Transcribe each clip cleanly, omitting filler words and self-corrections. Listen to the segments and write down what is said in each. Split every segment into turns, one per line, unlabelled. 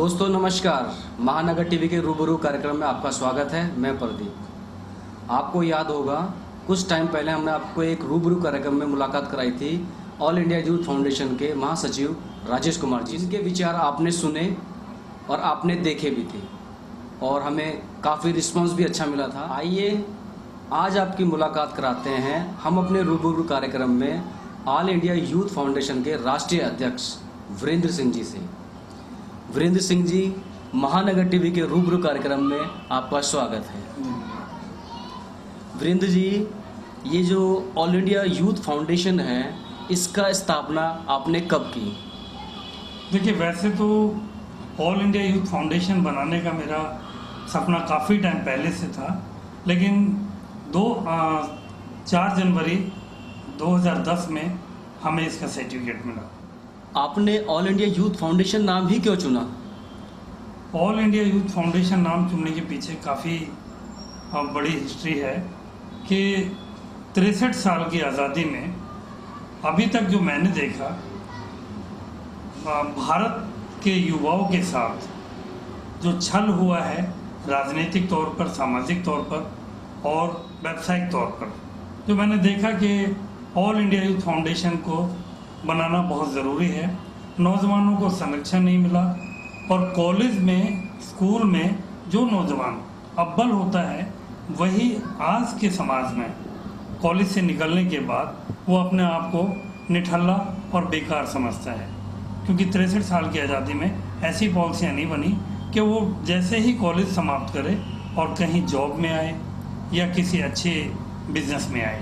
दोस्तों नमस्कार। महानगर टीवी के रूबरू कार्यक्रम में आपका स्वागत है। मैं प्रदीप। आपको याद होगा कुछ टाइम पहले हमने आपको एक रूबरू कार्यक्रम में मुलाकात कराई थी ऑल इंडिया यूथ फाउंडेशन के महासचिव राजेश कुमार जी। इनके विचार आपने सुने और आपने देखे भी थे और हमें काफ़ी रिस्पांस भी अच्छा मिला था। आइए आज आपकी मुलाकात कराते हैं हम अपने रूबरू कार्यक्रम में ऑल इंडिया यूथ फाउंडेशन के राष्ट्रीय अध्यक्ष वीरेंद्र सिंह जी से। वीरेंद्र सिंह जी, महानगर टीवी के रूबरू कार्यक्रम में आपका स्वागत है। वीरेंद्र जी, ये जो ऑल इंडिया यूथ फाउंडेशन है, इसका स्थापना आपने कब की?
देखिए, वैसे तो ऑल इंडिया यूथ फाउंडेशन बनाने का मेरा सपना काफ़ी टाइम पहले से था, लेकिन 4 जनवरी 2010 में हमें इसका सर्टिफिकेट मिला।
आपने ऑल इंडिया यूथ फाउंडेशन नाम ही क्यों चुना?
ऑल इंडिया यूथ फाउंडेशन नाम चुनने के पीछे काफ़ी बड़ी हिस्ट्री है कि 63 साल की आज़ादी में अभी तक जो मैंने देखा, भारत के युवाओं के साथ जो छल हुआ है राजनीतिक तौर पर, सामाजिक तौर पर और व्यावसायिक तौर पर, जो मैंने देखा कि ऑल इंडिया यूथ फाउंडेशन को बनाना बहुत ज़रूरी है। नौजवानों को संरक्षण नहीं मिला और कॉलेज में, स्कूल में जो नौजवान अव्वल होता है, वही आज के समाज में कॉलेज से निकलने के बाद वो अपने आप को निठल्ला और बेकार समझता है, क्योंकि 63 साल की आज़ादी में ऐसी पॉलिसियाँ नहीं बनी कि वो जैसे ही कॉलेज समाप्त करे और कहीं जॉब में आए या किसी अच्छे बिजनेस में आए।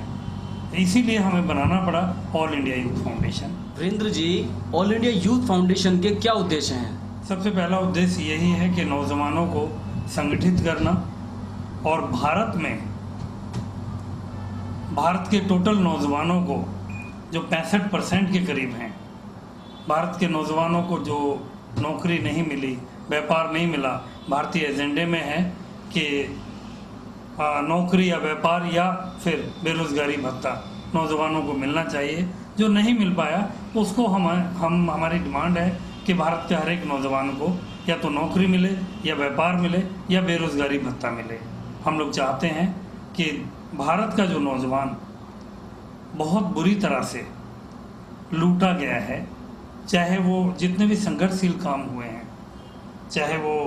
इसीलिए हमें बनाना पड़ा all India youth foundation.
Virendra ji, all India youth foundation के क्या उद्देश्य हैं?
सबसे पहला उद्देश्य यही है कि नौजवानों को संगठित करना और भारत के टोटल नौजवानों को जो 65% के करीब हैं, भारत के नौजवानों को जो नौकरी नहीं मिली, व्यापार नहीं मिला, भारतीय एजेंडे में है कि नौकरी या व्यापार या फिर बेरोजगारी भत्ता नौजवानों को मिलना चाहिए। जो नहीं मिल पाया उसको हमारी डिमांड है कि भारत के हर एक नौजवान को या तो नौकरी मिले या व्यापार मिले या बेरोजगारी भत्ता मिले। हम लोग चाहते हैं कि भारत का जो नौजवान बहुत बुरी तरह से लूटा गया है, चाहे वो जितने भी संघर्षशील काम हुए हैं, चाहे वो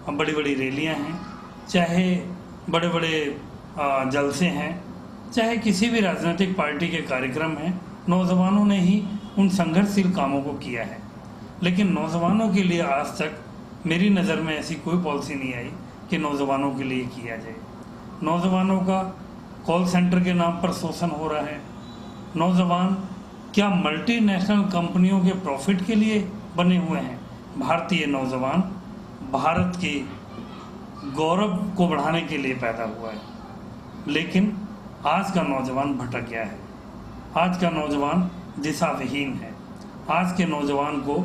बड़ी बड़ी रैलियां हैं, चाहे बड़े बड़े जलसे हैं, चाहे किसी भी राजनीतिक पार्टी के कार्यक्रम हैं, नौजवानों ने ही उन संघर्षशील कामों को किया है। लेकिन नौजवानों के लिए आज तक मेरी नज़र में ऐसी कोई पॉलिसी नहीं आई कि नौजवानों के लिए किया जाए। नौजवानों का कॉल सेंटर के नाम पर शोषण हो रहा है। नौजवान क्या मल्टीनेशनल कंपनियों के प्रॉफिट के लिए बने हुए हैं? भारतीय नौजवान भारत की गौरव को बढ़ाने के लिए पैदा हुआ है, लेकिन आज का नौजवान भटक गया है। आज का नौजवान दिशा विहीन है। आज के नौजवान को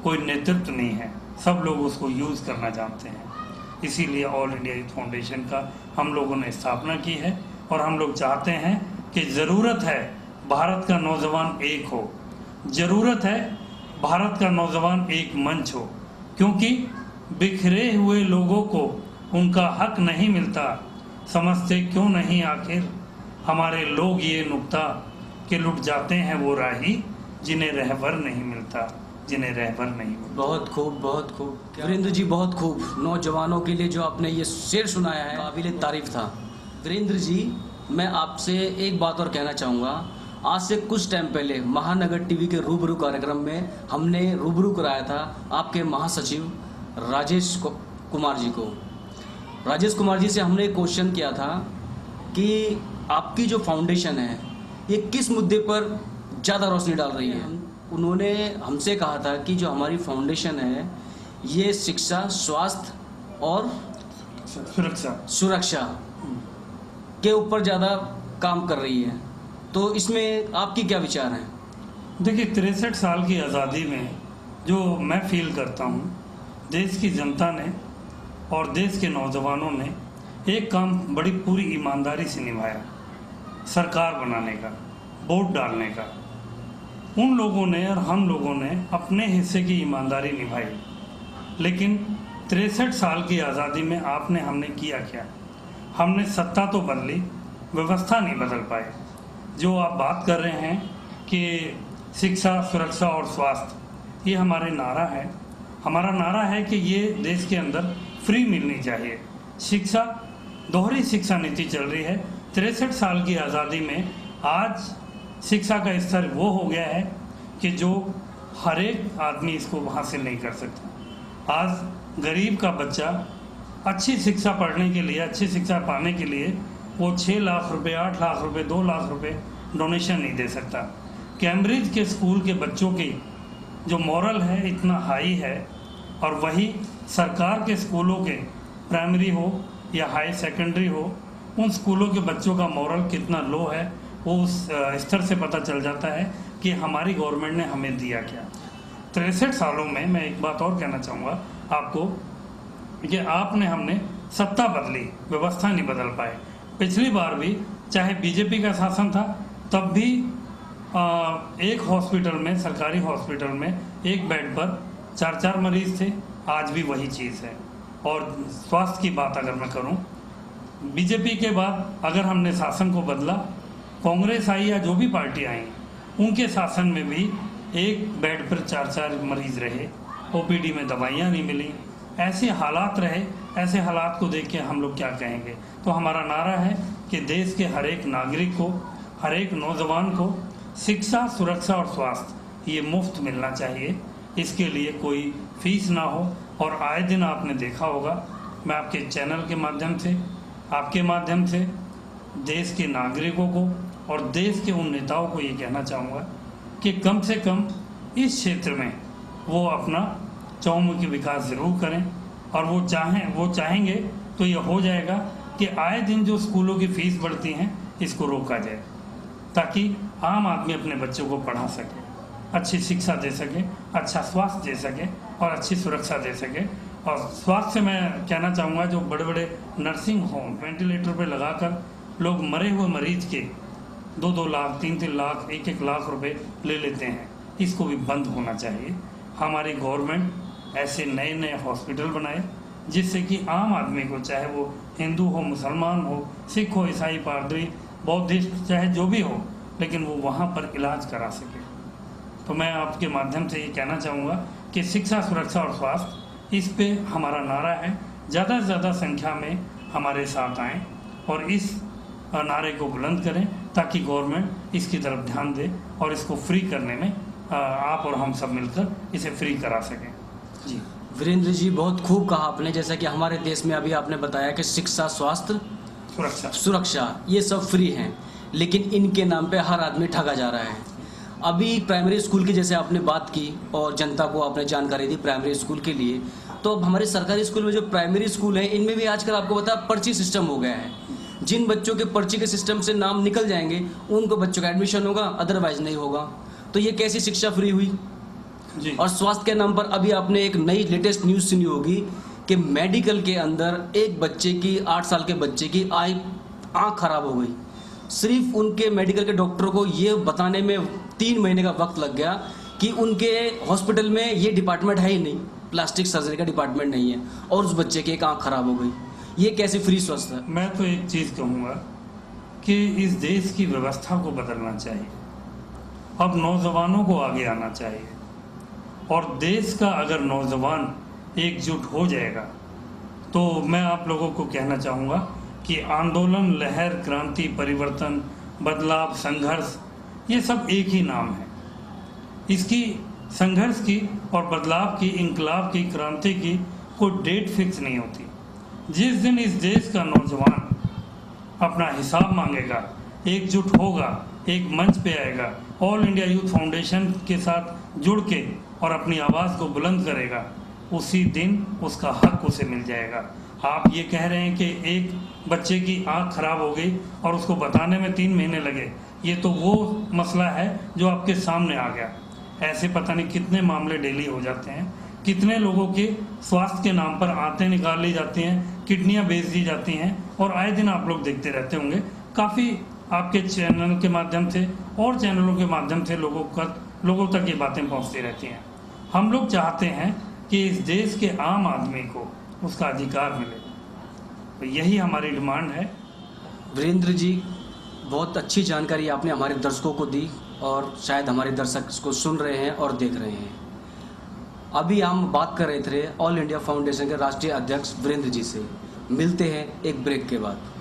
कोई नेतृत्व नहीं है, सब लोग उसको यूज़ करना जानते हैं। इसीलिए ऑल इंडिया यूथ फाउंडेशन का हम लोगों ने स्थापना की है और हम लोग चाहते हैं कि ज़रूरत है भारत का नौजवान एक हो, ज़रूरत है भारत का नौजवान एक मंच हो, क्योंकि बिखरे हुए लोगों को उनका हक नहीं मिलता। समझते क्यों नहीं आखिर हमारे लोग ये नुक्ता कि लुट जाते हैं वो राही जिन्हें रहबर नहीं मिलता, जिन्हें रहबर नहीं मिलता।
बहुत खूब, बहुत खूब वीरेंद्र जी, बहुत खूब। नौजवानों के लिए जो आपने ये शेर सुनाया है, काबिल तारीफ था। वीरेंद्र जी, मैं आपसे एक बात और कहना चाहूँगा। आज से कुछ टाइम पहले महानगर टीवी के रूबरू कार्यक्रम में हमने रूबरू कराया था आपके महासचिव राजेश कुमार जी को। राजेश कुमार जी से हमने एक क्वेश्चन किया था कि आपकी जो फाउंडेशन है ये किस मुद्दे पर ज़्यादा रोशनी डाल रही है। उन्होंने हमसे कहा था कि जो हमारी फाउंडेशन है ये शिक्षा, स्वास्थ्य और सुरक्षा के ऊपर ज़्यादा काम कर रही है, तो इसमें आपकी क्या विचार हैं?
देखिए, 63 साल की आज़ादी में जो मैं फील करता हूँ, देश की जनता ने और देश के नौजवानों ने एक काम बड़ी पूरी ईमानदारी से निभाया, सरकार बनाने का, वोट डालने का। उन लोगों ने और हम लोगों ने अपने हिस्से की ईमानदारी निभाई लेकिन 63 साल की आज़ादी में आपने हमने किया क्या? हमने सत्ता तो बदली, व्यवस्था नहीं बदल पाए। जो आप बात कर रहे हैं कि शिक्षा, सुरक्षा और स्वास्थ्य, ये हमारे नारा है। हमारा नारा है कि ये देश के अंदर फ्री मिलनी चाहिए। शिक्षा, दोहरी शिक्षा नीति चल रही है। 63 साल की आज़ादी में आज शिक्षा का स्तर वो हो गया है कि जो हर एक आदमी इसको हासिल नहीं कर सकता। आज गरीब का बच्चा अच्छी शिक्षा पढ़ने के लिए, अच्छी शिक्षा पाने के लिए वो 6 लाख रुपए, 8 लाख रुपए, 2 लाख रुपए डोनेशन नहीं दे सकता। कैम्ब्रिज के स्कूल के बच्चों की जो मॉरल है इतना हाई है, और वही सरकार के स्कूलों के, प्राइमरी हो या हाई सेकेंडरी हो, उन स्कूलों के बच्चों का मॉरल कितना लो है वो उस स्तर से पता चल जाता है कि हमारी गवर्नमेंट ने हमें दिया क्या। 63 सालों में मैं एक बात और कहना चाहूँगा आपको कि आपने हमने सत्ता बदली, व्यवस्था नहीं बदल पाए। पिछली बार भी चाहे बीजेपी का शासन था तब भी एक हॉस्पिटल में, सरकारी हॉस्पिटल में एक बेड पर 4-4 मरीज थे। आज भी वही चीज़ है। और स्वास्थ्य की बात अगर मैं करूं, बीजेपी के बाद अगर हमने शासन को बदला, कांग्रेस आई या जो भी पार्टी आई, उनके शासन में भी एक बेड पर 4-4 मरीज रहे, ओपीडी में दवाइयाँ नहीं मिली, ऐसे हालात रहे। ऐसे हालात को देख के हम लोग क्या कहेंगे? तो हमारा नारा है कि देश के हर एक नागरिक को, हर एक नौजवान को शिक्षा, सुरक्षा और स्वास्थ्य ये मुफ्त मिलना चाहिए। इसके लिए कोई फीस ना हो। और आए दिन आपने देखा होगा, मैं आपके चैनल के माध्यम से, आपके माध्यम से देश के नागरिकों को और देश के उन नेताओं को ये कहना चाहूँगा कि कम से कम इस क्षेत्र में वो अपना चौमुखी विकास ज़रूर करें। और वो चाहेंगे तो ये हो जाएगा कि आए दिन जो स्कूलों की फ़ीस बढ़ती हैं इसको रोका जाए, ताकि आम आदमी अपने बच्चों को पढ़ा सके, अच्छी शिक्षा दे सके, अच्छा स्वास्थ्य दे सके और अच्छी सुरक्षा दे सके। और स्वास्थ्य से मैं कहना चाहूँगा, जो बड़े बड़े नर्सिंग होम वेंटिलेटर पे लगाकर लोग मरे हुए मरीज के 2-2 लाख, 3-3 लाख, 1-1 लाख रुपए ले लेते हैं, इसको भी बंद होना चाहिए। हमारी गवर्नमेंट ऐसे नए नए हॉस्पिटल बनाए जिससे कि आम आदमी को, चाहे वो हिंदू हो, मुसलमान हो, सिख हो, ईसाई, पादरी, बौद्धिस्ट, चाहे जो भी हो, लेकिन वो वहाँ पर इलाज करा सके। तो मैं आपके माध्यम से ये कहना चाहूँगा कि शिक्षा, सुरक्षा और स्वास्थ्य, इस पे हमारा नारा है। ज़्यादा से ज़्यादा संख्या में हमारे साथ आएँ और इस नारे को बुलंद करें, ताकि गवर्नमेंट इसकी तरफ ध्यान दे और इसको फ्री करने में आप और हम सब मिलकर इसे फ्री करा सकें। जी
वीरेंद्र जी, बहुत खूब कहा आपने। जैसा कि हमारे देश में अभी आपने बताया कि शिक्षा, स्वास्थ्य, सुरक्षा ये सब फ्री हैं, लेकिन इनके नाम पे हर आदमी ठगा जा रहा है। अभी प्राइमरी स्कूल की जैसे आपने बात की और जनता को आपने जानकारी दी प्राइमरी स्कूल के लिए, तो अब हमारे सरकारी स्कूल में जो प्राइमरी स्कूल है इनमें भी आजकल आपको पता है पर्ची सिस्टम हो गया है। जिन बच्चों के पर्ची के सिस्टम से नाम निकल जाएंगे उनको बच्चों का एडमिशन होगा, अदरवाइज नहीं होगा। तो ये कैसी शिक्षा फ्री हुई?
जी।
और स्वास्थ्य के नाम पर अभी आपने एक नई लेटेस्ट न्यूज़ सुनी होगी कि मेडिकल के अंदर एक बच्चे की, 8 साल के बच्चे की आँख खराब हो गई। सिर्फ उनके मेडिकल के डॉक्टर को ये बताने में 3 महीने का वक्त लग गया कि उनके हॉस्पिटल में ये डिपार्टमेंट है ही नहीं, प्लास्टिक सर्जरी का डिपार्टमेंट नहीं है, और उस बच्चे की एक आँख खराब हो गई। ये कैसे फ्री स्वास्थ्य है?
मैं तो एक चीज़ कहूँगा कि इस देश की व्यवस्था को बदलना चाहिए। अब नौजवानों को आगे आना चाहिए, और देश का अगर नौजवान एकजुट हो जाएगा तो मैं आप लोगों को कहना चाहूँगा कि आंदोलन, लहर, क्रांति, परिवर्तन, बदलाव, संघर्ष, ये सब एक ही नाम है। इसकी संघर्ष की और बदलाव की, इंकलाब की, क्रांति की कोई डेट फिक्स नहीं होती। जिस दिन इस देश का नौजवान अपना हिसाब मांगेगा, एकजुट होगा, एक मंच पे आएगा, ऑल इंडिया यूथ फाउंडेशन के साथ जुड़ के और अपनी आवाज़ को बुलंद करेगा, उसी दिन उसका हक उसे मिल जाएगा। आप ये कह रहे हैं कि एक बच्चे की आँख खराब हो गई और उसको बताने में 3 महीने लगे, ये तो वो मसला है जो आपके सामने आ गया। ऐसे पता नहीं कितने मामले डेली हो जाते हैं, कितने लोगों के स्वास्थ्य के नाम पर आंतें निकाल ली जाती हैं, किडनियां बेच दी जाती हैं, और आए दिन आप लोग देखते रहते होंगे। काफ़ी आपके चैनल के माध्यम से और चैनलों के माध्यम से लोगों तक ये बातें पहुंचती रहती हैं। हम लोग चाहते हैं कि इस देश के आम आदमी को उसका अधिकार मिले। तो यही हमारी डिमांड है।
वीरेंद्र जी, बहुत अच्छी जानकारी आपने हमारे दर्शकों को दी और शायद हमारे दर्शक इसको सुन रहे हैं और देख रहे हैं। अभी हम बात कर रहे थे ऑल इंडिया फाउंडेशन के राष्ट्रीय अध्यक्ष वीरेंद्र जी से। मिलते हैं एक ब्रेक के बाद।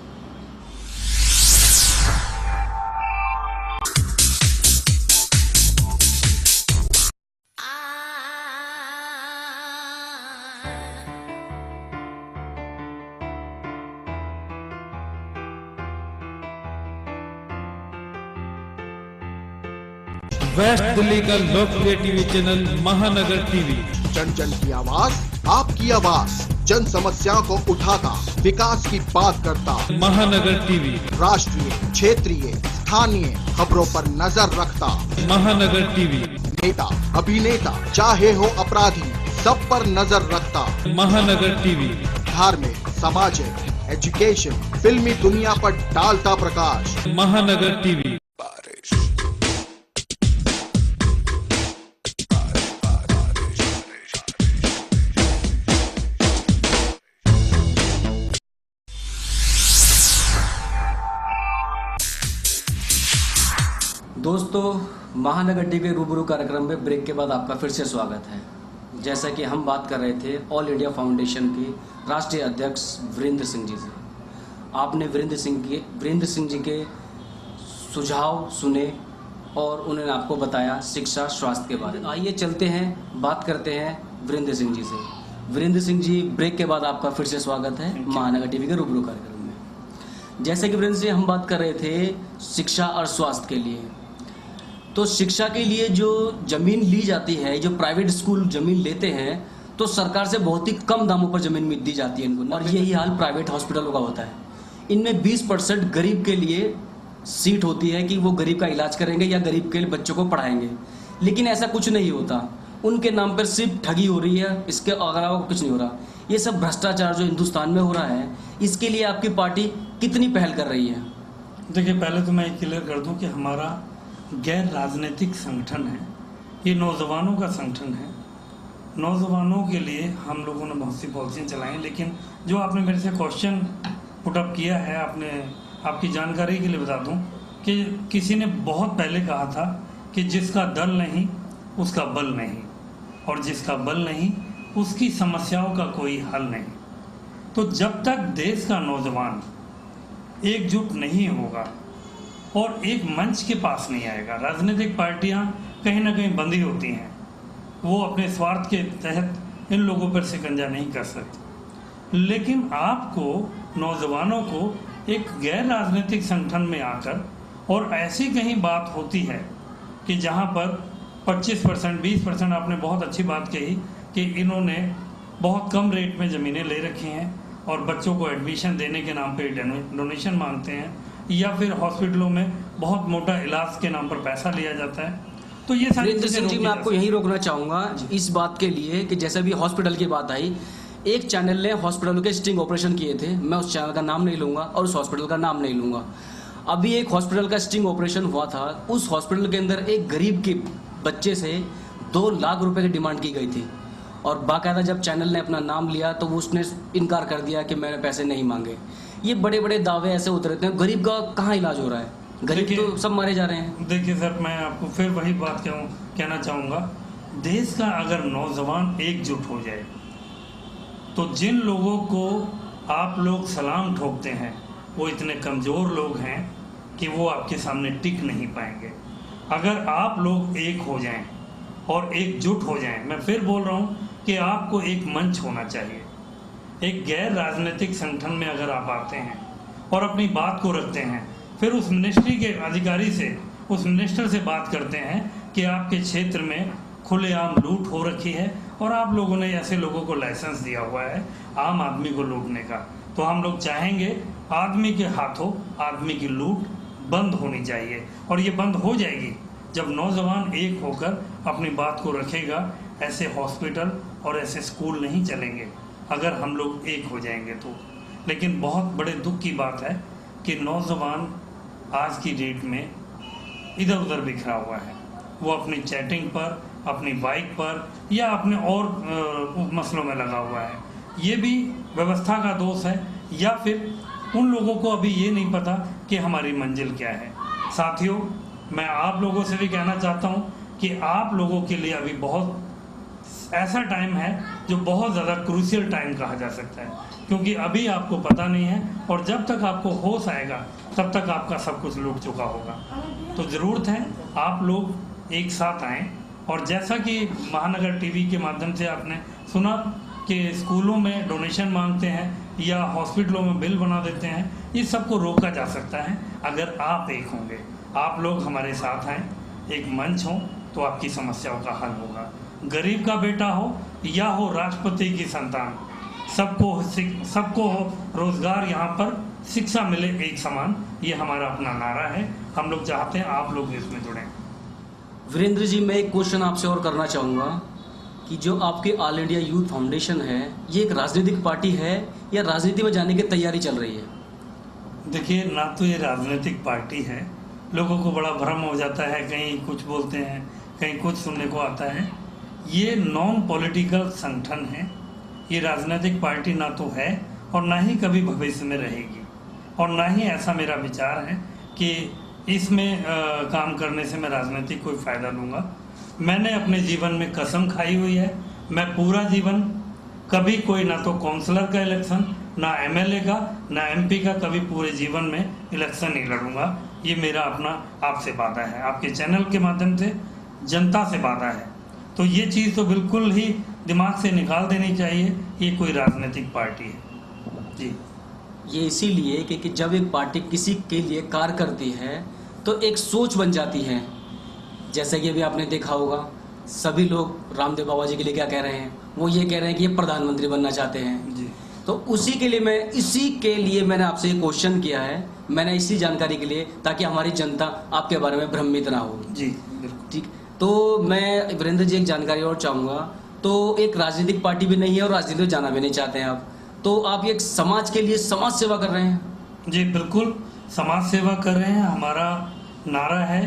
वेस्ट दिल्ली का लोकप्रिय टीवी चैनल महानगर टीवी।
जन जन की आवाज, आपकी आवाज, जन समस्याओं को उठाता, विकास की बात करता।
महानगर टीवी
राष्ट्रीय, क्षेत्रीय, स्थानीय खबरों पर नजर रखता।
महानगर टीवी
नेता, अभिनेता, चाहे हो अपराधी, सब पर नजर रखता।
महानगर टीवी
धार्मिक, सामाजिक, एजुकेशन, फिल्मी दुनिया पर डालता प्रकाश।
महानगर टीवी।
दोस्तों, महानगर टीवी रूबरू कार्यक्रम में ब्रेक के बाद आपका फिर से स्वागत है। जैसा कि हम बात कर रहे थे ऑल इंडिया फाउंडेशन के राष्ट्रीय अध्यक्ष वीरेंद्र सिंह जी से। आपने वीरेंद्र सिंह जी के सुझाव सुने और उन्होंने आपको बताया शिक्षा स्वास्थ्य के बारे में। आइए चलते हैं, बात करते हैं वीरेंद्र सिंह जी से। वीरेंद्र सिंह जी, ब्रेक के बाद आपका फिर से स्वागत है महानगर टीवी के रूबरू कार्यक्रम में। जैसे कि वीरेंद्र जी, हम बात कर रहे थे शिक्षा और स्वास्थ्य के लिए। तो शिक्षा के लिए जो ज़मीन ली जाती है, जो प्राइवेट स्कूल ज़मीन लेते हैं, तो सरकार से बहुत ही कम दामों पर ज़मीन दी जाती है इनको। और यही हाल प्राइवेट हॉस्पिटलों का होता है। इनमें 20% गरीब के लिए सीट होती है कि वो गरीब का इलाज करेंगे या गरीब के बच्चों को पढ़ाएंगे, लेकिन ऐसा कुछ नहीं होता। उनके नाम पर सिर्फ ठगी हो रही है, इसके अलावा कुछ नहीं हो रहा। ये सब भ्रष्टाचार जो हिंदुस्तान में हो रहा है, इसके लिए आपकी पार्टी कितनी पहल कर रही है?
देखिए, पहले तो मैं क्लियर कर दूं कि हमारा गैर राजनीतिक संगठन है, ये नौजवानों का संगठन है। नौजवानों के लिए हम लोगों ने बहुत सी पॉलिसियाँ चलाई, लेकिन जो आपने मेरे से क्वेश्चन पुटअप किया है, आपकी जानकारी के लिए बता दूं कि किसी ने बहुत पहले कहा था कि जिसका दल नहीं उसका बल नहीं, और जिसका बल नहीं उसकी समस्याओं का कोई हल नहीं। तो जब तक देश का नौजवान एकजुट नहीं होगा और एक मंच के पास नहीं आएगा, राजनीतिक पार्टियां कहीं ना कहीं बंदी होती हैं, वो अपने स्वार्थ के तहत इन लोगों पर शिकंजा नहीं कर सकती। लेकिन आपको, नौजवानों को एक गैर राजनीतिक संगठन में आकर, और ऐसी कहीं बात होती है कि जहां पर 25%, 20%, आपने बहुत अच्छी बात कही कि इन्होंने बहुत कम रेट में ज़मीनें ले रखी हैं और बच्चों को एडमिशन देने के नाम पे डोनेशन मांगते हैं, या फिर हॉस्पिटलों में बहुत मोटा इलाज के नाम पर पैसा लिया जाता है। तो ये सारी
वीरेंद्र सिंह जी, मैं आपको यही रोकना चाहूँगा इस बात के लिए कि जैसे भी हॉस्पिटल की बात आई, एक चैनल ने हॉस्पिटलों के स्टिंग ऑपरेशन किए थे। मैं उस चैनल का नाम नहीं लूँगा और उस हॉस्पिटल का नाम नहीं लूँगा। अभी एक हॉस्पिटल का स्टिंग ऑपरेशन हुआ था, उस हॉस्पिटल के अंदर एक गरीब के बच्चे से 2 लाख रुपए की डिमांड की गई थी, और बाकायदा जब चैनल ने अपना नाम लिया तो वो उसने इनकार कर दिया कि मैंने पैसे नहीं मांगे। ये बड़े बड़े दावे ऐसे उतरते हैं, गरीब का कहाँ इलाज हो रहा है? गरीब तो सब मारे जा रहे हैं।
देखिए सर, मैं आपको फिर वही बात कहना चाहूँगा, देश का अगर नौजवान एकजुट हो जाए तो जिन लोगों को आप लोग सलाम ठोकते हैं वो इतने कमज़ोर लोग हैं कि वो आपके सामने टिक नहीं पाएंगे। अगर आप लोग एक हो जाएं और एकजुट हो जाएं, मैं फिर बोल रहा हूं कि आपको एक मंच होना चाहिए। एक गैर राजनीतिक संगठन में अगर आप आते हैं और अपनी बात को रखते हैं, फिर उस मिनिस्ट्री के अधिकारी से, उस मिनिस्टर से बात करते हैं कि आपके क्षेत्र में खुलेआम लूट हो रखी है और आप लोगों ने ऐसे लोगों को लाइसेंस दिया हुआ है आम आदमी को लूटने का, तो हम लोग चाहेंगे आदमी के हाथों आदमी की लूट बंद होनी चाहिए। और ये बंद हो जाएगी जब नौजवान एक होकर अपनी बात को रखेगा। ऐसे हॉस्पिटल और ऐसे स्कूल नहीं चलेंगे अगर हम लोग एक हो जाएंगे तो। लेकिन बहुत बड़े दुख की बात है कि नौजवान आज की डेट में इधर उधर बिखरा हुआ है। वो अपनी चैटिंग पर, अपनी बाइक पर या अपने और मसलों में लगा हुआ है। ये भी व्यवस्था का दोष है या फिर उन लोगों को अभी ये नहीं पता कि हमारी मंजिल क्या है। साथियों, मैं आप लोगों से भी कहना चाहता हूँ कि आप लोगों के लिए अभी बहुत ऐसा टाइम है जो बहुत ज़्यादा क्रूशियल टाइम कहा जा सकता है, क्योंकि अभी आपको पता नहीं है और जब तक आपको होश आएगा तब तक आपका सब कुछ लूट चुका होगा। तो ज़रूरत है आप लोग एक साथ आएँ। और जैसा कि महानगर टीवी के माध्यम से आपने सुना कि स्कूलों में डोनेशन मांगते हैं या हॉस्पिटलों में बिल बना देते हैं, इस सब को रोका जा सकता है अगर आप एक होंगे। आप लोग हमारे साथ आएँ, एक मंच हो तो आपकी समस्याओं का हल होगा। गरीब का बेटा हो या हो राष्ट्रपति की संतान, सबको हो रोजगार, यहाँ पर शिक्षा मिले एक समान, ये हमारा अपना नारा है। हम लोग चाहते हैं आप लोग इसमें जुड़ें।
वीरेंद्र जी, मैं एक क्वेश्चन आपसे और करना चाहूँगा कि जो आपके ऑल इंडिया यूथ फाउंडेशन है, ये एक राजनीतिक पार्टी है या राजनीति में जाने की तैयारी चल रही है?
देखिए, ना तो ये राजनीतिक पार्टी है, लोगों को बड़ा भ्रम हो जाता है, कहीं कुछ बोलते हैं, कहीं कुछ सुनने को आता है। ये नॉन पॉलिटिकल संगठन है। ये राजनीतिक पार्टी ना तो है और ना ही कभी भविष्य में रहेगी, और ना ही ऐसा मेरा विचार है कि इसमें काम करने से मैं राजनीतिक कोई फ़ायदा लूँगा। मैंने अपने जीवन में कसम खाई हुई है, मैं पूरा जीवन कभी कोई ना तो काउंसलर का इलेक्शन, ना एमएलए का, ना एमपी का, कभी पूरे जीवन में इलेक्शन नहीं लड़ूंगा। ये मेरा अपना आपसे वादा है, आपके चैनल के माध्यम से जनता से वादा है। तो ये चीज़ तो बिल्कुल ही दिमाग से निकाल देनी चाहिए, ये कोई राजनीतिक पार्टी है जी।
ये इसीलिए कि जब एक पार्टी किसी के लिए कार्य करती है तो एक सोच बन जाती है। जैसे कि अभी आपने देखा होगा, सभी लोग रामदेव बाबा जी के लिए क्या कह रहे हैं, वो ये कह रहे हैं कि ये प्रधानमंत्री बनना चाहते हैं
जी।
तो इसी के लिए मैंने आपसे ये क्वेश्चन किया है, मैंने इसी जानकारी के लिए, ताकि हमारी जनता आपके बारे में भ्रमित ना हो।
जी बिल्कुल
ठीक। तो मैं वीरेंद्र जी एक जानकारी और चाहूँगा, तो एक राजनीतिक पार्टी भी नहीं है और राजनीति में जाना भी नहीं चाहते हैं आप, तो आप एक समाज के लिए समाज सेवा कर रहे हैं।
जी बिल्कुल, समाज सेवा कर रहे हैं। हमारा नारा है,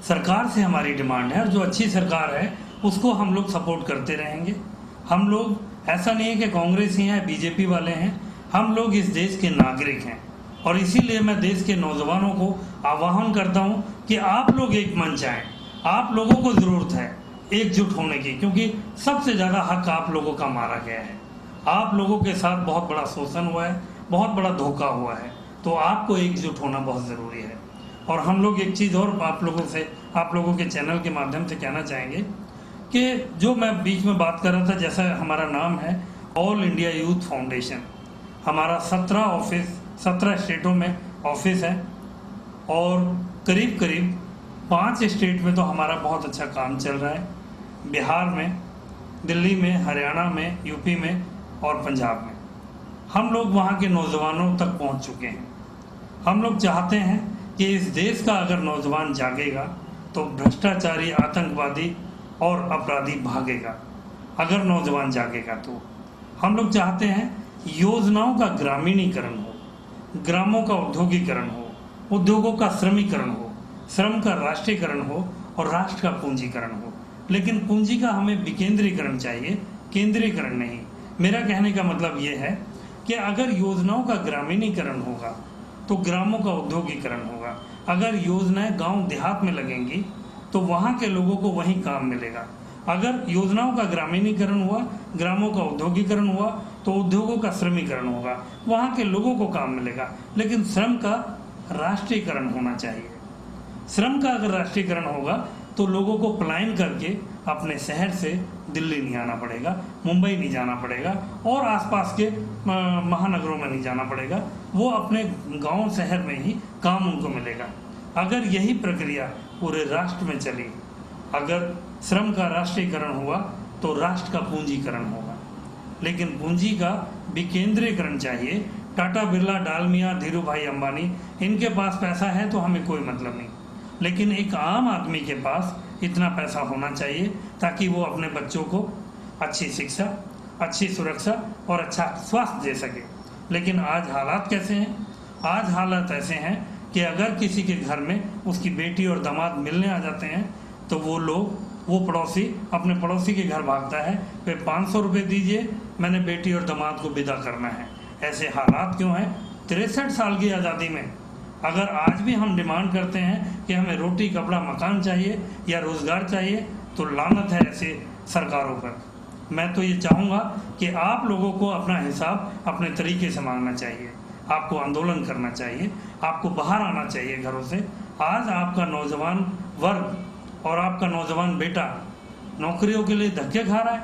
सरकार से हमारी डिमांड है, और जो अच्छी सरकार है उसको हम लोग सपोर्ट करते रहेंगे। हम लोग, ऐसा नहीं है कि कांग्रेस ही है, बीजेपी वाले हैं, हम लोग इस देश के नागरिक हैं। और इसीलिए मैं देश के नौजवानों को आह्वान करता हूं कि आप लोग एक मंच आएँ। आप लोगों को ज़रूरत है एकजुट होने की, क्योंकि सबसे ज़्यादा हक आप लोगों का मारा गया है। आप लोगों के साथ बहुत बड़ा शोषण हुआ है, बहुत बड़ा धोखा हुआ है, तो आपको एकजुट होना बहुत ज़रूरी है। और हम लोग एक चीज़ और आप लोगों के चैनल के माध्यम से कहना चाहेंगे कि जो मैं बीच में बात कर रहा था, जैसा हमारा नाम है ऑल इंडिया यूथ फाउंडेशन, हमारा 17 स्टेटों में ऑफिस है और करीब 5 स्टेट में तो हमारा बहुत अच्छा काम चल रहा है। बिहार में, दिल्ली में, हरियाणा में, यूपी में और पंजाब में हम लोग वहाँ के नौजवानों तक पहुँच चुके हैं। हम लोग चाहते हैं कि इस देश का अगर नौजवान जागेगा तो भ्रष्टाचारी, आतंकवादी और अपराधी भागेगा। अगर नौजवान जागेगा तो हम लोग चाहते हैं योजनाओं का ग्रामीणीकरण हो, ग्रामों का औद्योगिकरण हो, उद्योगों का श्रमीकरण हो, श्रम का राष्ट्रीयकरण हो और राष्ट्र का पूंजीकरण हो। लेकिन पूंजी का हमें विकेंद्रीकरण चाहिए, केंद्रीकरण नहीं। मेरा कहने का मतलब ये है कि अगर योजनाओं का ग्रामीणीकरण होगा तो ग्रामों का औद्योगिकरण होगा। अगर योजनाएं गांव देहात में लगेंगी तो वहाँ के लोगों को वहीं काम मिलेगा। अगर योजनाओं का ग्रामीणीकरण हुआ, ग्रामों का औद्योगिकरण हुआ, तो उद्योगों का श्रमीकरण होगा, वहाँ के लोगों को काम मिलेगा। लेकिन श्रम का राष्ट्रीयकरण होना चाहिए। श्रम का अगर राष्ट्रीयकरण होगा तो लोगों को पलायन करके अपने शहर से दिल्ली नहीं आना पड़ेगा, मुंबई नहीं जाना पड़ेगा और आसपास के महानगरों में नहीं जाना पड़ेगा। वो अपने गांव शहर में ही काम उनको मिलेगा। अगर यही प्रक्रिया पूरे राष्ट्र में चली, अगर श्रम का राष्ट्रीयकरण हुआ तो राष्ट्र का पूंजीकरण होगा। लेकिन पूंजी का विकेंद्रीकरण चाहिए। टाटा, बिरला, डालमिया, धीरू भाई अंबानी, इनके पास पैसा है तो हमें कोई मतलब नहीं, लेकिन एक आम आदमी के पास इतना पैसा होना चाहिए ताकि वो अपने बच्चों को अच्छी शिक्षा, अच्छी सुरक्षा और अच्छा स्वास्थ्य दे सके। लेकिन आज हालात कैसे हैं? आज हालात ऐसे हैं कि अगर किसी के घर में उसकी बेटी और दामाद मिलने आ जाते हैं तो वो लोग वो पड़ोसी अपने पड़ोसी के घर भागता है, फिर 500 रुपये दीजिए, मैंने बेटी और दामाद को विदा करना है। ऐसे हालात क्यों हैं? 63 साल की आज़ादी में अगर आज भी हम डिमांड करते हैं कि हमें रोटी, कपड़ा, मकान चाहिए या रोज़गार चाहिए, तो लानत है ऐसे सरकारों पर। मैं तो ये चाहूँगा कि आप लोगों को अपना हिसाब अपने तरीके से मांगना चाहिए, आपको आंदोलन करना चाहिए, आपको बाहर आना चाहिए घरों से। आज आपका नौजवान वर्ग और आपका नौजवान बेटा नौकरियों के लिए धक्के खा रहा है।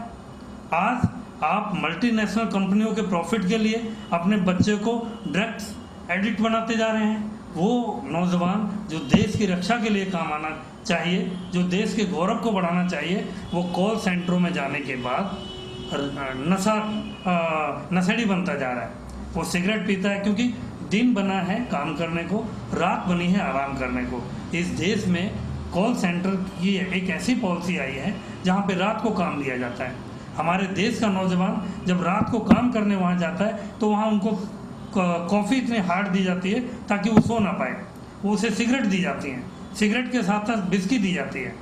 आज आप मल्टीनेशनल कंपनियों के प्रॉफिट के लिए अपने बच्चे को ड्रग्स एडिक्ट बनाते जा रहे हैं। वो नौजवान जो देश की रक्षा के लिए काम आना चाहिए, जो देश के गौरव को बढ़ाना चाहिए, वो कॉल सेंटरों में जाने के बाद नशेड़ी बनता जा रहा है। वो सिगरेट पीता है, क्योंकि दिन बना है काम करने को, रात बनी है आराम करने को। इस देश में कॉल सेंटर की एक ऐसी पॉलिसी आई है जहाँ पे रात को काम दिया जाता है। हमारे देश का नौजवान जब रात को काम करने वहाँ जाता है तो वहाँ उनको कॉफ़ी इतनी हार्ड दी जाती है ताकि वो सो ना पाए, वो उसे सिगरेट दी जाती हैं, सिगरेट के साथ साथ बिस्की दी जाती है।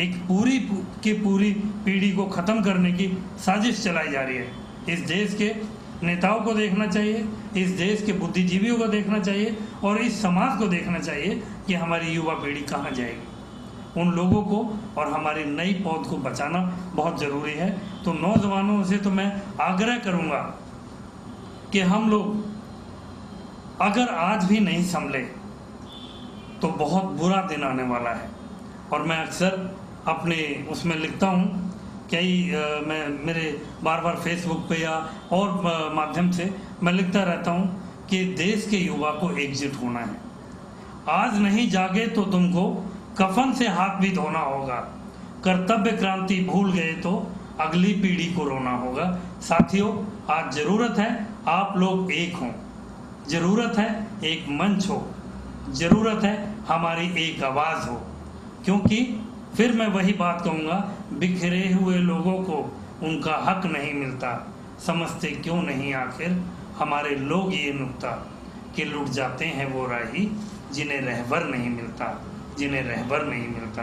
एक पूरी की पूरी पीढ़ी को ख़त्म करने की साजिश चलाई जा रही है। इस देश के नेताओं को देखना चाहिए, इस देश के बुद्धिजीवियों को देखना चाहिए और इस समाज को देखना चाहिए कि हमारी युवा पीढ़ी कहाँ जाएगी। उन लोगों को और हमारी नई पौध को बचाना बहुत ज़रूरी है। तो नौजवानों से तो मैं आग्रह करूँगा कि हम लोग अगर आज भी नहीं संभले तो बहुत बुरा दिन आने वाला है। और मैं अक्सर अपने उसमें लिखता हूँ, मैं मेरे बार बार फेसबुक पे या और माध्यम से मैं लिखता रहता हूँ कि देश के युवा को एकजुट होना है। आज नहीं जागे तो तुमको कफन से हाथ भी धोना होगा। कर्तव्य क्रांति भूल गए तो अगली पीढ़ी को रोना होगा। साथियों, आज ज़रूरत है आप लोग एक हों, ज़रूरत है एक मंच हो, ज़रूरत है हमारी एक आवाज़ हो। क्योंकि फिर मैं वही बात कहूँगा, बिखरे हुए लोगों को उनका हक नहीं मिलता। समझते क्यों नहीं आखिर हमारे लोग ये नुक्ता कि लुट जाते हैं वो राही जिन्हें रहबर नहीं मिलता, जिन्हें रहबर नहीं मिलता।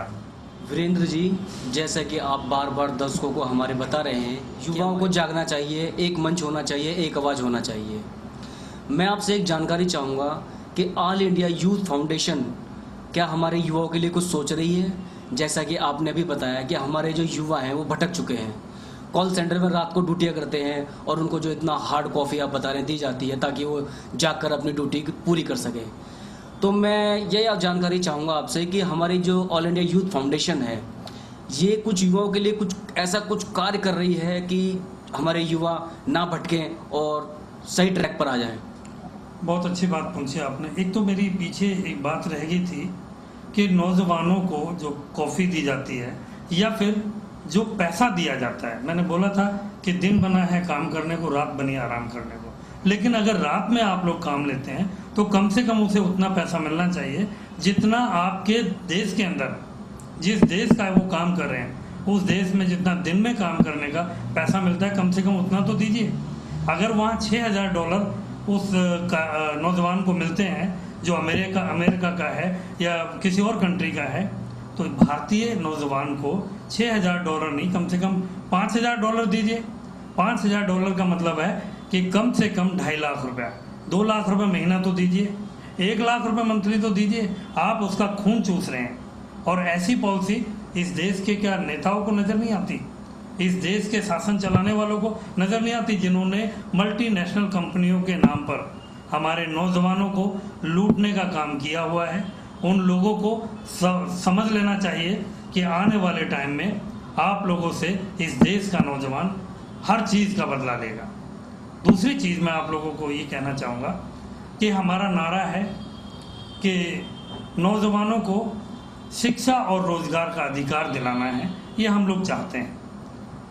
वीरेंद्र जी, जैसा कि आप बार बार दर्शकों को हमारे बता रहे हैं, युवाओं को जागना चाहिए, एक मंच होना चाहिए, एक आवाज़ होना चाहिए। मैं आपसे एक जानकारी चाहूँगा कि ऑल इंडिया यूथ फाउंडेशन क्या हमारे युवाओं के लिए कुछ सोच रही है? जैसा कि आपने अभी बताया कि हमारे जो युवा हैं वो भटक चुके हैं, कॉल सेंटर में रात को ड्यूटियाँ करते हैं और उनको जो इतना हार्ड कॉफ़ी आप बता रहे हैं दी जाती है ताकि वो जाकर अपनी ड्यूटी पूरी कर सकें। तो मैं ये जानकारी चाहूँगा आपसे कि हमारी जो ऑल इंडिया यूथ फाउंडेशन है, ये कुछ युवाओं के लिए कुछ ऐसा कुछ कार्य कर रही है कि हमारे युवा ना भटकें और सही ट्रैक पर आ जाएं।
बहुत अच्छी बात पूछी आपने। एक तो मेरी पीछे एक बात रह गई थी कि नौजवानों को जो कॉफ़ी दी जाती है या फिर जो पैसा दिया जाता है, मैंने बोला था कि दिन बना है काम करने को, रात बनी आराम करने को। लेकिन अगर रात में आप लोग काम लेते हैं तो कम से कम उसे उतना पैसा मिलना चाहिए जितना आपके देश के अंदर, जिस देश का वो काम कर रहे हैं, उस देश में जितना दिन में काम करने का पैसा मिलता है, कम से कम उतना तो दीजिए। अगर वहाँ $6000 उस नौजवान को मिलते हैं जो अमेरिका का है या किसी और कंट्री का है, तो भारतीय नौजवान को $6000 नहीं, कम से कम $5000 दीजिए। $5000 का मतलब है कि कम से कम 2.5 लाख रुपया, 2 लाख रुपये महीना तो दीजिए, 1 लाख रुपये मंथली तो दीजिए। आप उसका खून चूस रहे हैं। और ऐसी पॉलिसी इस देश के क्या नेताओं को नज़र नहीं आती? इस देश के शासन चलाने वालों को नज़र नहीं आती, जिन्होंने मल्टीनेशनल कंपनियों के नाम पर हमारे नौजवानों को लूटने का काम किया हुआ है। उन लोगों को समझ लेना चाहिए कि आने वाले टाइम में आप लोगों से इस देश का नौजवान हर चीज़ का बदला लेगा। दूसरी चीज़ मैं आप लोगों को ये कहना चाहूँगा कि हमारा नारा है कि नौजवानों को शिक्षा और रोज़गार का अधिकार दिलाना है। ये हम लोग चाहते हैं।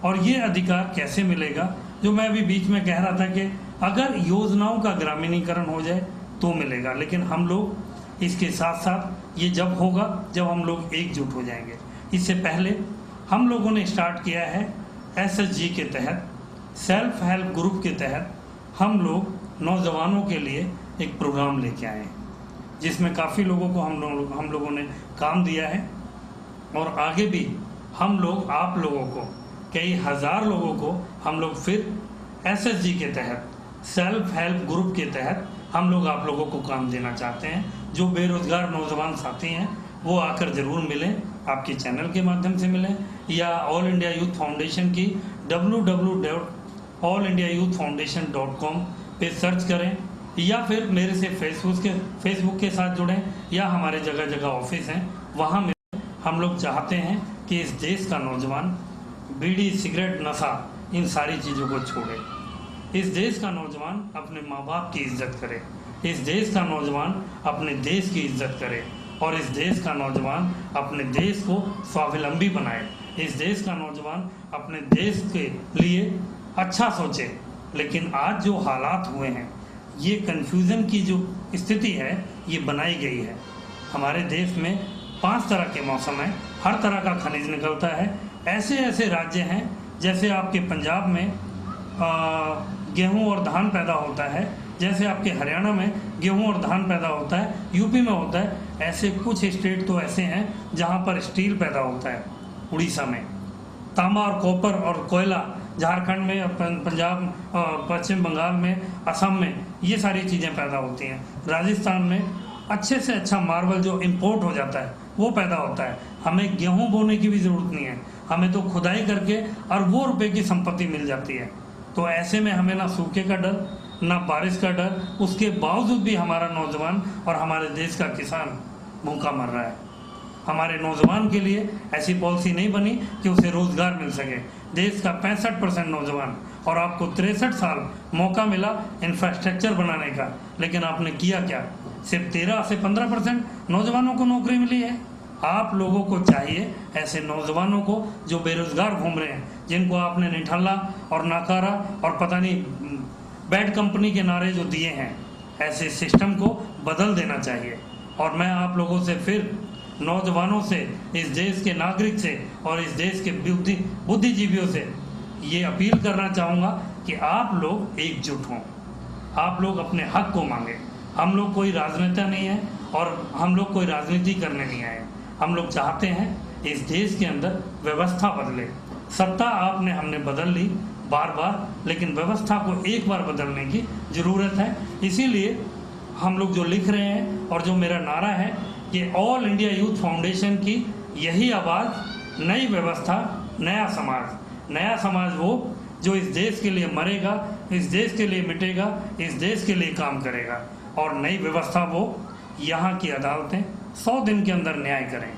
और ये अधिकार कैसे मिलेगा? जो मैं अभी बीच में कह रहा था कि अगर योजनाओं का ग्रामीणीकरण हो जाए तो मिलेगा, लेकिन हम लोग इसके साथ साथ ये जब होगा जब हम लोग एकजुट हो जाएंगे। इससे पहले हम लोगों ने स्टार्ट किया है SHG के तहत, सेल्फ हेल्प ग्रुप के तहत हम लोग नौजवानों के लिए एक प्रोग्राम लेके आए हैं, जिसमें काफ़ी लोगों को हम लोगों ने काम दिया है और आगे भी हम लोग आप लोगों को, कई हज़ार लोगों को हम लोग फिर SSG के तहत, सेल्फ हेल्प ग्रुप के तहत हम लोग आप लोगों को काम देना चाहते हैं। जो बेरोज़गार नौजवान साथी हैं वो आकर ज़रूर मिलें, आपके चैनल के माध्यम से मिलें, या ऑल इंडिया यूथ फाउंडेशन की www.allindiayouthfoundation.com पे सर्च करें, या फिर मेरे से फेसबुक के साथ जुड़ें, या हमारे जगह जगह ऑफिस हैं वहाँ मिलें। हम लोग चाहते हैं कि इस देश का नौजवान बीड़ी, सिगरेट, नशा, इन सारी चीज़ों को छोड़े। इस देश का नौजवान अपने माँ बाप की इज्जत करे, इस देश का नौजवान अपने देश की इज्जत करे, और इस देश का नौजवान अपने देश को स्वावलंबी बनाए। इस देश का नौजवान अपने देश के लिए अच्छा सोचे। लेकिन आज जो हालात हुए हैं, ये कन्फ्यूज़न की जो स्थिति है ये बनाई गई है। हमारे देश में 5 तरह के मौसम हैं, हर तरह का खनिज निकलता है। ऐसे ऐसे राज्य हैं, जैसे आपके पंजाब में गेहूं और धान पैदा होता है, जैसे आपके हरियाणा में गेहूं और धान पैदा होता है, यूपी में होता है। ऐसे कुछ स्टेट तो ऐसे हैं जहां पर स्टील पैदा होता है। उड़ीसा में तांबा और कॉपर और कोयला, झारखंड में, पंजाब, पश्चिम बंगाल में, असम में ये सारी चीज़ें पैदा होती हैं। राजस्थान में अच्छे से अच्छा मार्बल जो इंपोर्ट हो जाता है वो पैदा होता है। हमें गेहूं बोने की भी ज़रूरत नहीं है, हमें तो खुदाई करके अरबों रुपए की संपत्ति मिल जाती है। तो ऐसे में हमें ना सूखे का डर, ना बारिश का डर, उसके बावजूद भी हमारा नौजवान और हमारे देश का किसान भूखा मर रहा है। हमारे नौजवान के लिए ऐसी पॉलिसी नहीं बनी कि उसे रोज़गार मिल सके। देश का 65% नौजवान, और आपको 63 साल मौका मिला इंफ्रास्ट्रक्चर बनाने का, लेकिन आपने किया क्या? सिर्फ 13 से 15% नौजवानों को नौकरी मिली है। आप लोगों को चाहिए ऐसे नौजवानों को जो बेरोज़गार घूम रहे हैं, जिनको आपने निठल्ला और नाकारा और पता नहीं बैड कंपनी के नारे जो दिए हैं, ऐसे सिस्टम को बदल देना चाहिए। और मैं आप लोगों से फिर, नौजवानों से, इस देश के नागरिक से और इस देश के बुद्धिजीवियों से ये अपील करना चाहूँगा कि आप लोग एकजुट हों, आप लोग अपने हक को मांगें। हम लोग कोई राजनेता नहीं है और हम लोग कोई राजनीति करने नहीं आए। हम लोग चाहते हैं इस देश के अंदर व्यवस्था बदले। सत्ता आपने हमने बदल ली बार बार, लेकिन व्यवस्था को एक बार बदलने की ज़रूरत है। इसीलिए हम लोग जो लिख रहे हैं और जो मेरा नारा है कि ऑल इंडिया यूथ फाउंडेशन की यही आवाज़, नई व्यवस्था, नया समाज। नया समाज वो जो इस देश के लिए मरेगा, इस देश के लिए मिटेगा, इस देश के लिए काम करेगा। और नई व्यवस्था वो, यहाँ की अदालतें 100 दिन के अंदर न्याय करें।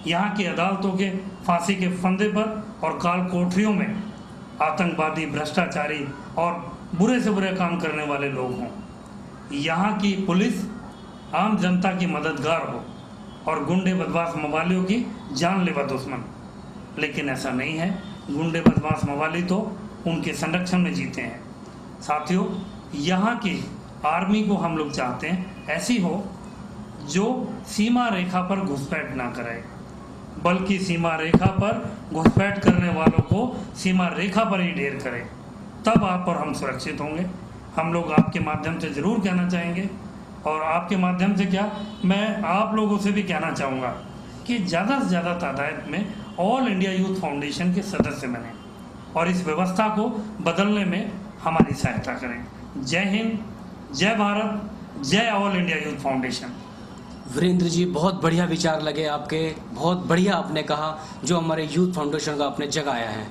यहाँ की अदालतों के फांसी के फंदे पर और काल कोठरियों में आतंकवादी, भ्रष्टाचारी और बुरे से बुरे काम करने वाले लोग हों। यहाँ की पुलिस आम जनता की मददगार हो और गुंडे, बदमाश, मवालियों की जानलेवा दुश्मन। लेकिन ऐसा नहीं है। गुंडे, बदमाश, मवाली तो उनके संरक्षण में जीते हैं। साथियों, यहाँ की आर्मी को हम लोग चाहते हैं ऐसी हो जो सीमा रेखा पर घुसपैठ ना करे, बल्कि सीमा रेखा पर घुसपैठ करने वालों को सीमा रेखा पर ही ढेर करे। तब आप और हम सुरक्षित होंगे। हम लोग आपके माध्यम से ज़रूर कहना चाहेंगे, और आपके माध्यम से क्या, मैं आप लोगों से भी कहना चाहूँगा कि ज़्यादा से ज़्यादा तादाद में ऑल इंडिया यूथ फाउंडेशन के सदस्य बने और इस व्यवस्था को बदलने में हमारी सहायता करें। जय हिंद, जय भारत, जय all India youth foundation.
Virendra ji, बहुत बढ़िया विचार लगे आपके, बहुत बढ़िया आपने कहा जो हमारे यूथ फाउंडेशन का आपने जगाया है।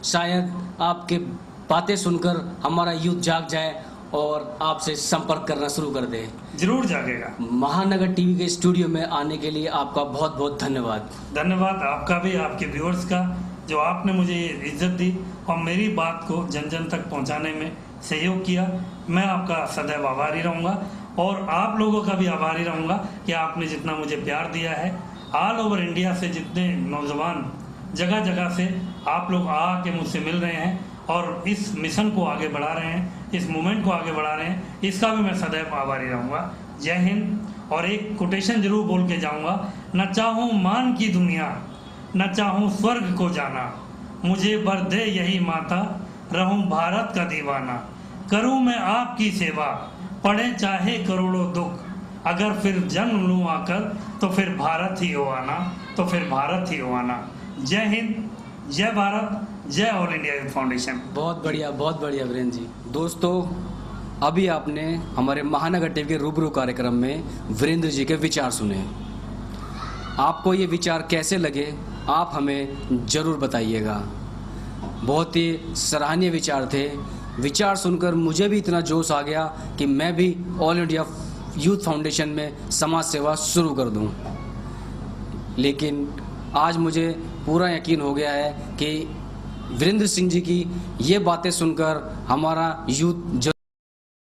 शायद आपके बातें सुनकर हमारा यूथ जाग जाए और आपसे संपर्क करना शुरू कर दे।
जरूर जागेगा।
महानगर टीवी के स्टूडियो में आने के लिए आपका बहुत बहुत धन्यवाद।
धन्यवाद आपका भी, आपके व्यूअर्स का, जो आपने मुझे इज्जत दी और मेरी बात को जन जन तक पहुंचाने में सहयोग किया। मैं आपका सदैव आभारी रहूँगा और आप लोगों का भी आभारी रहूँगा कि आपने जितना मुझे प्यार दिया है। ऑल ओवर इंडिया से जितने नौजवान जगह जगह से आप लोग आके मुझसे मिल रहे हैं और इस मिशन को आगे बढ़ा रहे हैं, इस मूवमेंट को आगे बढ़ा रहे हैं, इसका भी मैं सदैव आभारी रहूँगा। जय हिंद। और एक कोटेशन जरूर बोल के जाऊँगा, न चाहूँ मान की दुनिया, न चाहूँ स्वर्ग को जाना, मुझे बर दे यही माता, रहूँ भारत का दीवाना, करूँ मैं आपकी सेवा, पड़े चाहे करोड़ों दुख, अगर फिर जन्म लूँ आकर तो फिर भारत ही हो आना, तो फिर भारत ही हो आना। जय हिंद, जय भारत, जय ऑल इंडिया यूथ फाउंडेशन।
बहुत बढ़िया वीरेंद्र जी। दोस्तों, अभी आपने हमारे महानगर टीवी के रूबरू कार्यक्रम में वीरेंद्र जी के विचार सुने। आपको ये विचार कैसे लगे आप हमें ज़रूर बताइएगा। बहुत ही सराहनीय विचार थे। विचार सुनकर मुझे भी इतना जोश आ गया कि मैं भी ऑल इंडिया यूथ फाउंडेशन में समाज सेवा शुरू कर दूं। लेकिन आज मुझे पूरा यकीन हो गया है कि वीरेंद्र सिंह जी की ये बातें सुनकर हमारा यूथ